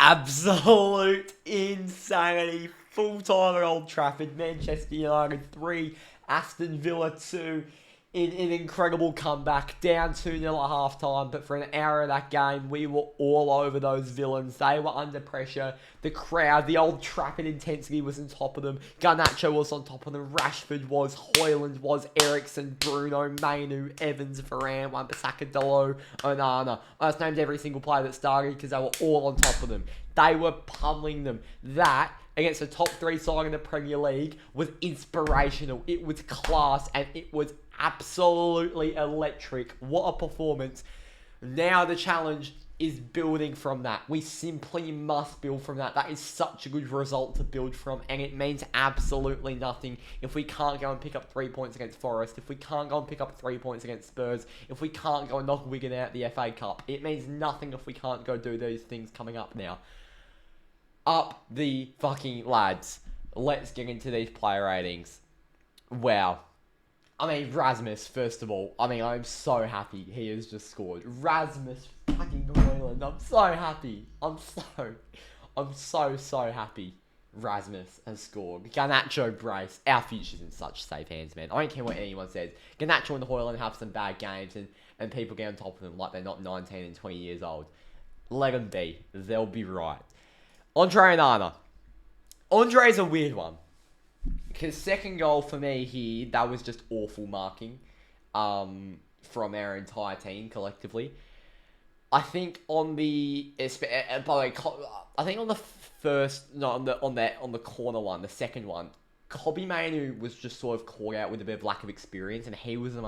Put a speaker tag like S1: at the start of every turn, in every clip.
S1: Absolute insanity. Full time at Old Trafford. Manchester United 3, Aston Villa 2. In an incredible comeback, down 2-0 at half time, but for an hour of that game, we were all over those villains. They were under pressure. The crowd, the Old Trafford intensity was on top of them. Garnacho was on top of them. Rashford was, Højlund was, Eriksen, Bruno, Mainu, Evans, Varane, Wan-Bissaka, Dalot, Onana. I just named every single player that started because they were all on top of them. They were pummeling them. That, against the top 3 side in the Premier League, was inspirational. It was class, and it was absolutely electric. What a performance. Now the challenge is building from that. We simply must build from that. That is such a good result to build from, and it means absolutely nothing if we can't go and pick up 3 points against Forest, if we can't go and pick up 3 points against Spurs, if we can't go and knock Wigan out the FA Cup. It means nothing if we can't go do these things coming up now. Up the fucking lads. Let's get into these player ratings. Wow. I mean, Rasmus, first of all. I mean, I'm so happy he has just scored. Rasmus fucking Højlund. I'm so happy. I'm so happy Rasmus has scored. Garnacho brace. Our future's in such safe hands, man. I don't care what anyone says. Garnacho and Højlund have some bad games and people get on top of them like they're not 19 and 20 years old. Let them be. They'll be right. Andre Onana. Andre's a weird one. Because second goal for me here, that was just awful marking from our entire team collectively. I think on the, by the way, I think on the first, no, on the corner one, the second one, Kobbie Mainoo was just sort of caught out with a bit of lack of experience, and he was the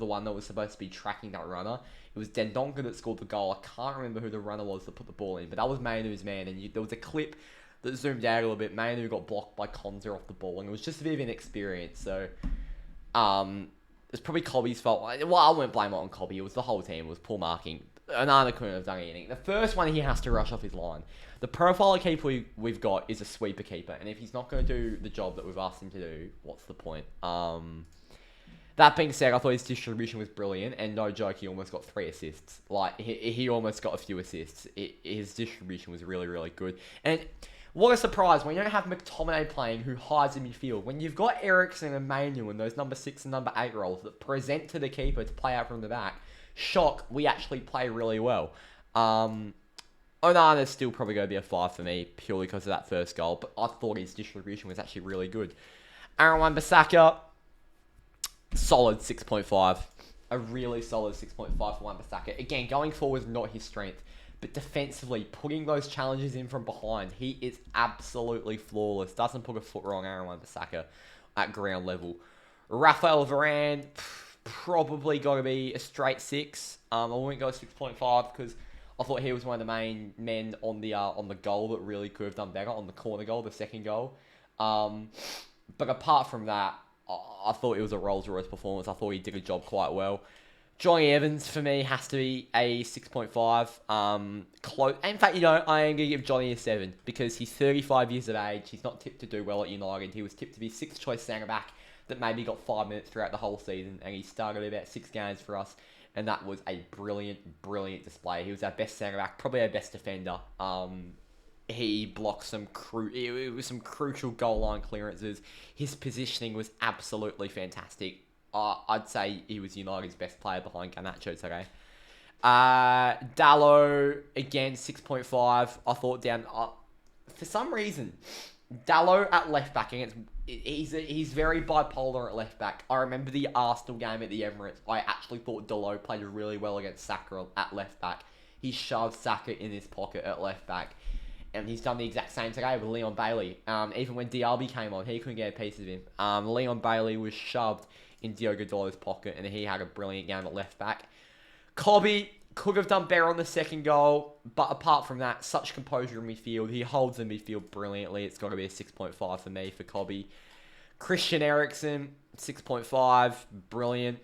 S1: one that was supposed to be tracking that runner. It was Dendoncker that scored the goal. I can't remember who the runner was that put the ball in, but that was Mainoo's man, and there was a clip that zoomed out a little bit. Mainoo got blocked by Konza off the ball, and it was just a bit of inexperience. So, it's probably Kobbie's fault. Well, I won't blame it on Kobbie. It was the whole team. It was poor marking. Onana couldn't have done anything. The first one, he has to rush off his line. The profile of keeper we've got is a sweeper keeper, and if he's not going to do the job that we've asked him to do, what's the point? That being said, I thought his distribution was brilliant, and no joke, he almost got 3 assists. Like, he almost got a few assists. His distribution was really, really good. And what a surprise, when you don't have McTominay playing, who hides in midfield. When you've got Eriksen and Mainu and those number 6 and number 8 roles that present to the keeper to play out from the back, shock, we actually play really well. Onana's still probably going to be a 5 for me, purely because of that first goal, but I thought his distribution was actually really good. Aaron Wan-Bissaka, solid 6.5. A really solid 6.5 for Wan-Bissaka. Again, going forward is not his strength, but defensively, putting those challenges in from behind, he is absolutely flawless. Doesn't put a foot wrong, Aaron Wan-Bissaka, at ground level. Raphael Varane, probably got to be a straight 6. I wouldn't go 6.5 because I thought he was one of the main men on the goal that really could have done better, on the corner goal, the second goal. But apart from that, I thought it was a Rolls-Royce performance. I thought he did a job quite well. Johnny Evans, for me, has to be a 6.5. In fact, I am going to give Johnny a 7 because he's 35 years of age. He's not tipped to do well at United. He was tipped to be 6th choice centre-back that maybe got 5 minutes throughout the whole season, and he started about 6 games for us, and that was a brilliant, brilliant display. He was our best centre-back, probably our best defender. He blocked some crucial goal line clearances. His positioning was absolutely fantastic. I'd say he was United's best player behind Garnacho today. Dalot, again, 6.5. I thought down... for some reason, Dalot at left back against... He's very bipolar at left back. I remember the Arsenal game at the Emirates. I actually thought Dalot played really well against Saka at left back. He shoved Saka in his pocket at left back. And he's done the exact same today with Leon Bailey. Even when Diaby came on, he couldn't get a piece of him. Leon Bailey was shoved in Diogo Dalot's pocket, and he had a brilliant game at left back. Kobbie could have done better on the second goal, but apart from that, such composure in midfield. He holds the midfield brilliantly. It's got to be a 6.5 for me for Kobbie. Christian Eriksen, 6.5, brilliant.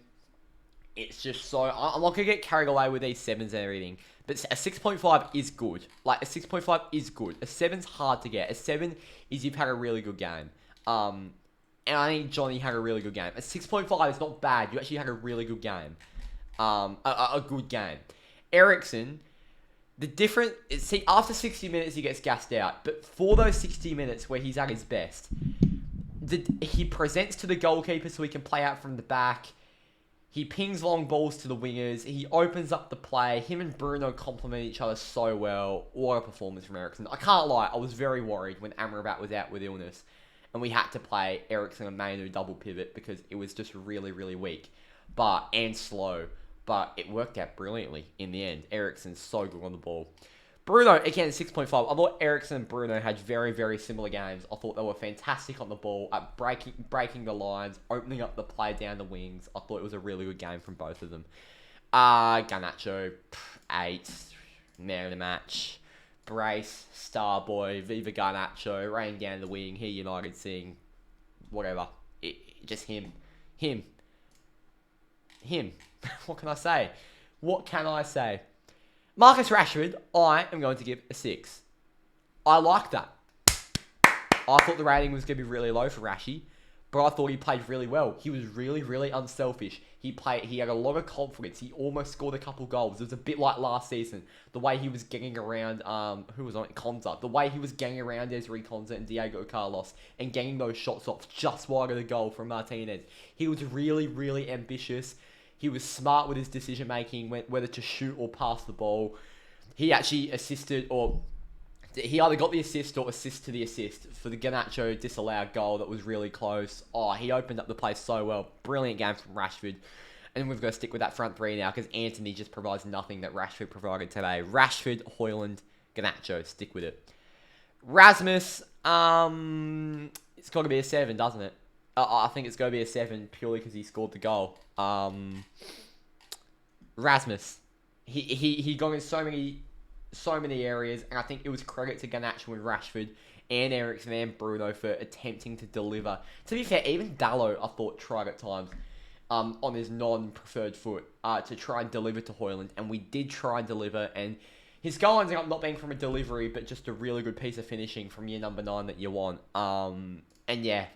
S1: It's just so... I'm not going to get carried away with these 7s and everything, but a 6.5 is good. Like, a 6.5 is good. A 7's hard to get. A 7 is you've had a really good game. And I think Johnny had a really good game. A 6.5 is not bad. You actually had a really good game. A good game. Eriksen, The different... See, after 60 minutes, he gets gassed out. But for those 60 minutes where he's at his best, he presents to the goalkeeper so he can play out from the back. He pings long balls to the wingers. He opens up the play. Him and Bruno complement each other so well. What a performance from Eriksen. I can't lie, I was very worried when Amrabat was out with illness. And we had to play Eriksen and Manu double pivot because it was just really, really weak. And slow. But it worked out brilliantly in the end. Eriksen's so good on the ball. Bruno, again, 6.5. I thought Eriksen and Bruno had very, very similar games. I thought they were fantastic on the ball at breaking the lines, opening up the play down the wings. I thought it was a really good game from both of them. Garnacho, 8. Man of the match. Brace, Starboy, Viva Garnacho, raining down the wing. Here United seeing whatever. Just him. What can I say? Marcus Rashford, I am going to give a 6. I like that. I thought the rating was going to be really low for Rashi, but I thought he played really well. He was really, really unselfish. He had a lot of confidence. He almost scored a couple goals. It was a bit like last season. The way he was getting around, who was on it? Konza. The way he was getting around Desiree Konza and Diego Carlos and getting those shots off just wide of the goal from Martinez. He was really, really ambitious. He was smart with his decision-making, whether to shoot or pass the ball. He actually he either got the assist or assist to the assist for the Garnacho disallowed goal that was really close. He opened up the play so well. Brilliant game from Rashford. And we've got to stick with that front three now because Anthony just provides nothing that Rashford provided today. Rashford, Højlund, Garnacho. Stick with it. Rasmus, it's got to be a 7, doesn't it? I think it's going to be a 7 purely because he scored the goal. Rasmus, he got in so many areas, and I think it was credit to Garnacho and Rashford and Eriksen and Bruno for attempting to deliver. To be fair, even Dalot, I thought, tried at times on his non-preferred foot to try and deliver to Højlund, and we did try and deliver, and his goal ended up not being from a delivery, but just a really good piece of finishing from year number 9 that you want. And yeah,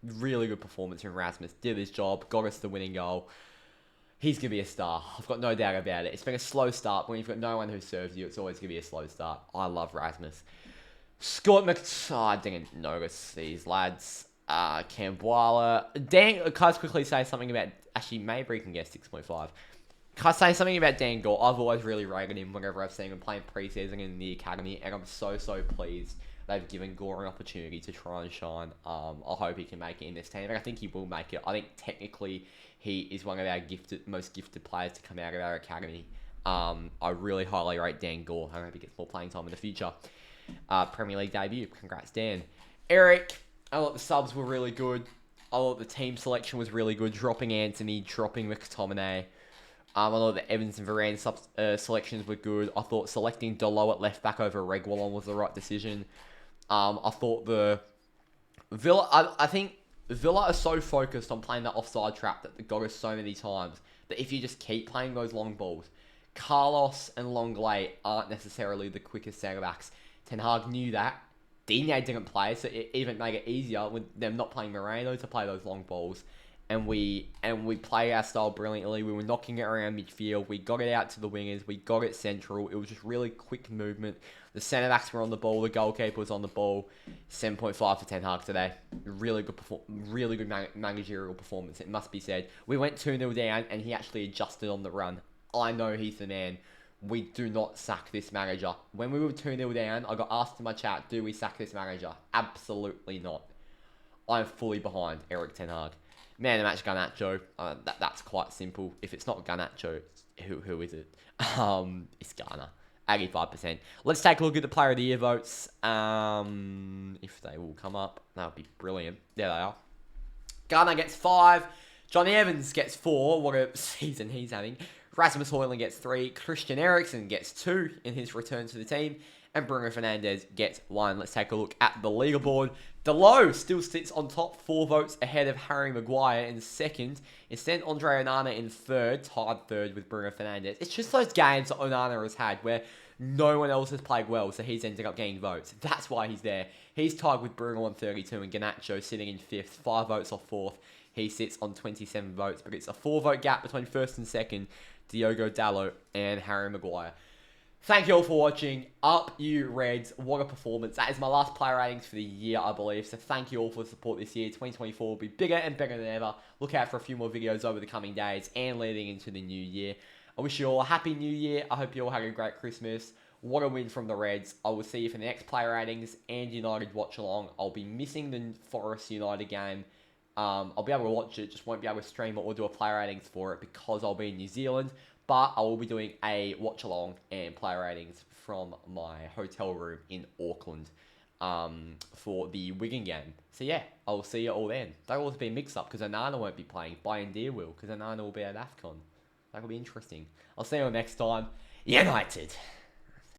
S1: really good performance from Rasmus. Did his job, got us the winning goal. He's going to be a star. I've got no doubt about it. It's been a slow start, but when you've got no one who serves you, it's always going to be a slow start. I love Rasmus. I didn't notice these lads. Cambuala. Dan, can I just quickly say something about... Actually, maybe he can get 6.5. Can I say something about Dan Gore? I've always really rated him whenever I've seen him playing pre-season in the academy, and I'm so pleased they've given Gore an opportunity to try and shine. I hope he can make it in this team, and I think he will make it. I think technically he is one of our most gifted players to come out of our academy. I really highly rate Dan Gore. I hope he gets more playing time in the future. Premier League debut. Congrats, Dan. Eric, I thought the subs were really good. I thought the team selection was really good. Dropping Anthony, dropping McTominay. I thought the Evans and Varane selections were good. I thought selecting Dalot at left back over Reguilon was the right decision. I thought the Villa... I think Villa are so focused on playing that offside trap that they got us so many times that if you just keep playing those long balls, Carlos and Longley aren't necessarily the quickest centre-backs. Ten Hag knew that. Digne didn't play, so it even made it easier with them not playing Moreno to play those long balls. And we played our style brilliantly. We were knocking it around midfield. We got it out to the wingers. We got it central. It was just really quick movement. The centre-backs were on the ball. The goalkeeper was on the ball. 7.5 for Ten Hag today. Really good managerial performance, it must be said. We went 2-0 down, and he actually adjusted on the run. I know he's the man. We do not sack this manager. When we were 2-0 down, I got asked in my chat, do we sack this manager? Absolutely not. I'm fully behind Erik Ten Hag. Man, the match Garnacho. That's quite simple. If it's not Garnacho, who is it? It's Ghana. 85%. Let's take a look at the Player of the Year votes. If they will come up, that would be brilliant. There they are. Ghana gets 5. Johnny Evans gets 4. What a season he's having. Rasmus Højlund gets 3. Christian Eriksen gets 2 in his return to the team. And Bruno Fernandes gets 1. Let's take a look at the leaderboard. Dalot still sits on top, 4 votes ahead of Harry Maguire in second. Instead, Andre Onana in third, tied third with Bruno Fernandes. It's just those games that Onana has had where no one else has played well, so he's ended up getting votes. That's why he's there. He's tied with Bruno on 32 and Garnacho sitting in 5th, 5 votes off 4th. He sits on 27 votes, but it's a 4-vote gap between first and second, Diogo Dalot and Harry Maguire. Thank you all for watching. Up you Reds. What a performance. That is my last player ratings for the year, I believe. So thank you all for the support this year. 2024 will be bigger and bigger than ever. Look out for a few more videos over the coming days and leading into the new year. I wish you all a happy new year. I hope you all had a great Christmas. What a win from the Reds. I will see you for the next player ratings and United watch along. I'll be missing the Forest United game. I'll be able to watch it, just won't be able to stream it or do a player ratings for it because I'll be in New Zealand. But I will be doing a watch along and player ratings from my hotel room in Auckland for the Wigan game. So yeah, I will see you all then. That'll also be a mix-up because Anana won't be playing. Deer will, because Anana will be at AFCON. That'll be interesting. I'll see you all next time. United!